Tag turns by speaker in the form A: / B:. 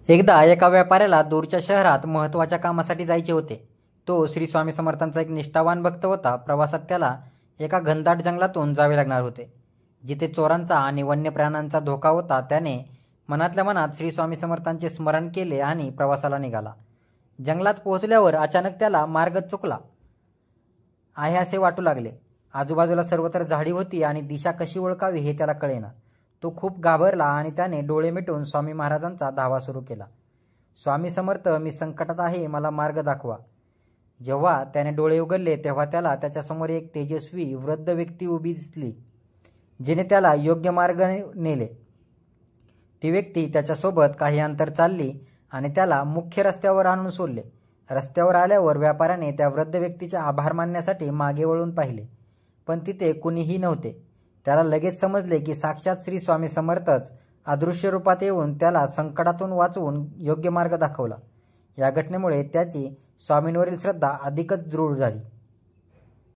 A: एकदा एका व्यापाऱ्याला दूरच्या शहरात महत्त्वाच्या कामासाठी जायचे होते. तो श्री स्वामी समर्थांचा एक निष्ठावान भक्त होता. प्रवासात त्याला एका घनदाट जंगलातून जावे लागणार होते, जिथे चोरांचा आणि वन्य प्राण्यांचा धोका होता. त्याने मनातल्या मनात श्री स्वामी समर्थांचे स्मरण केले आणि प्रवासाला निघाला. जंगलात पोहोचल्यावर अचानक त्याला मार्ग चुकला आहे असे वाटू लागले. आजूबाजूला सर्वत्र झाडी होती आणि दिशा कशी ओळखावी हे त्याला कळेना. तो खूप घाबरला आणि त्याने डोळे मिटून स्वामी महाराजांचा धावा सुरू केला. स्वामी समर्थ, मी संकटात आहे, मला मार्ग दाखवा. जेव्हा त्याने डोळे उघडले तेव्हा त्याला त्याच्यासमोर एक तेजस्वी वृद्ध व्यक्ती उभी दिसली, जिने त्याला योग्य मार्ग नेले. ती व्यक्ती त्याच्यासोबत काही अंतर चालली आणि त्याला मुख्य रस्त्यावर आणून सोडले. रस्त्यावर आल्यावर व्यापाऱ्याने त्या वृद्ध व्यक्तीचे आभार मानण्यासाठी मागे वळून पाहिले, पण तिथे कुणीही नव्हते. त्याला लगेच समजले की साक्षात श्री स्वामी समर्थच अदृश्य रूपात येऊन त्याला संकटातून वाचवून योग्य मार्ग दाखवला. या घटनेमुळे त्याची स्वामींवरील श्रद्धा अधिकच दृढ झाली.